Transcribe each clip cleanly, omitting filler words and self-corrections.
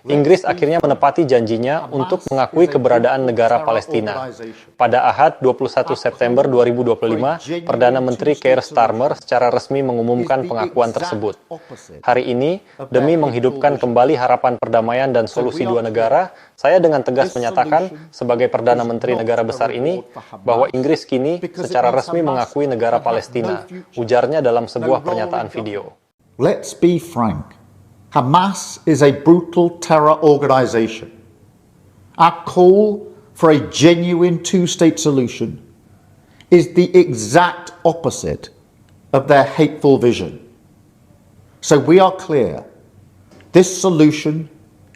Inggris akhirnya menepati janjinya untuk mengakui keberadaan negara Palestina. Pada Ahad 21 September 2025, Perdana Menteri Keir Starmer secara resmi mengumumkan pengakuan tersebut. Hari ini, demi menghidupkan kembali harapan perdamaian dan solusi dua negara, saya dengan tegas menyatakan sebagai Perdana Menteri negara besar ini bahwa Inggris kini secara resmi mengakui negara Palestina, ujarnya dalam sebuah pernyataan video. Let's be frank. Hamas is a brutal terror organization. Our call for a genuine two-state solution is the exact opposite of their hateful vision. So we are clear, this solution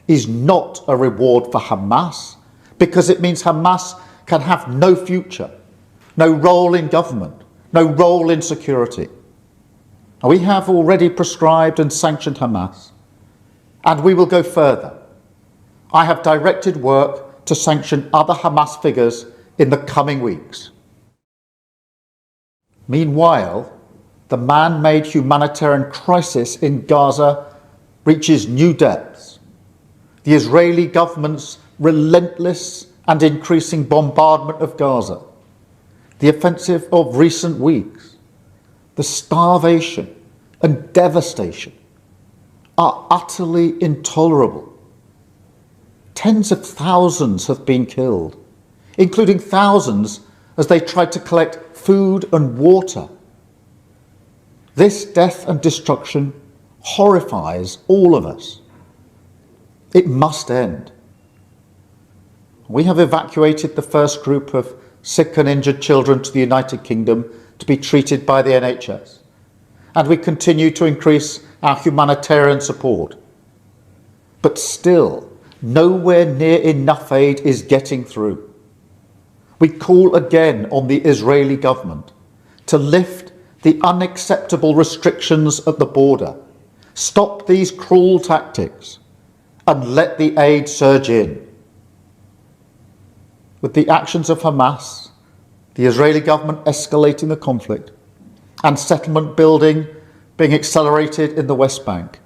is not a reward for Hamas because it means Hamas can have no future, no role in government, no role in security. We have already prescribed and sanctioned Hamas, and we will go further. I have directed work to sanction other Hamas figures in the coming weeks. Meanwhile, the man-made humanitarian crisis in Gaza reaches new depths. The Israeli government's relentless and increasing bombardment of Gaza, the offensive of recent weeks, the starvation and devastation are utterly intolerable. Tens of thousands have been killed, including thousands as they tried to collect food and water. This death and destruction horrifies all of us. It must end. We have evacuated the first group of sick and injured children to the United Kingdom to be treated by the NHS, and we continue to increase our humanitarian support. But still, nowhere near enough aid is getting through. We call again on the Israeli government to lift the unacceptable restrictions at the border, stop these cruel tactics, and let the aid surge in. With the actions of Hamas, the Israeli government escalating the conflict, and settlement building being accelerated in the West Bank,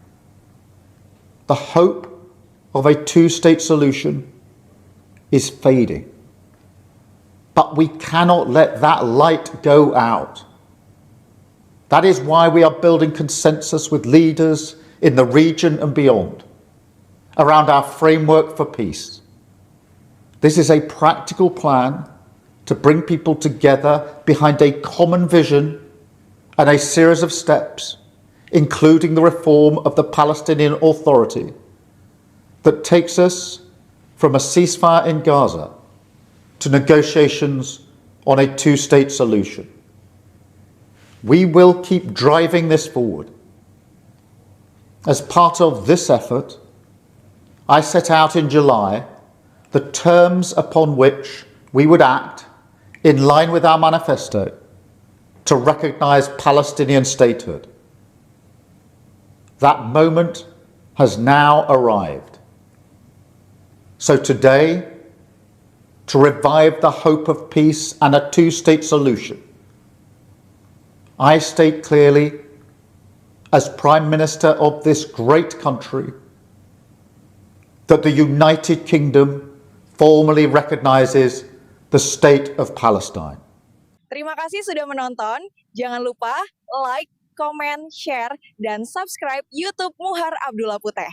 the hope of a two-state solution is fading. But we cannot let that light go out. That is why we are building consensus with leaders in the region and beyond around our framework for peace. This is a practical plan to bring people together behind a common vision and a series of steps, including the reform of the Palestinian Authority, that takes us from a ceasefire in Gaza to negotiations on a two-state solution. We will keep driving this forward. As part of this effort, I set out in July the terms upon which we would act in line with our manifesto to recognize Palestinian statehood. That moment has now arrived. So today, to revive the hope of peace and a two-state solution, I state clearly, as Prime Minister of this great country, that the United Kingdom formally recognizes the state of Palestine. Terima kasih sudah menonton. Jangan lupa like, comment, share, dan subscribe YouTube Muhar Abdullah Puteh.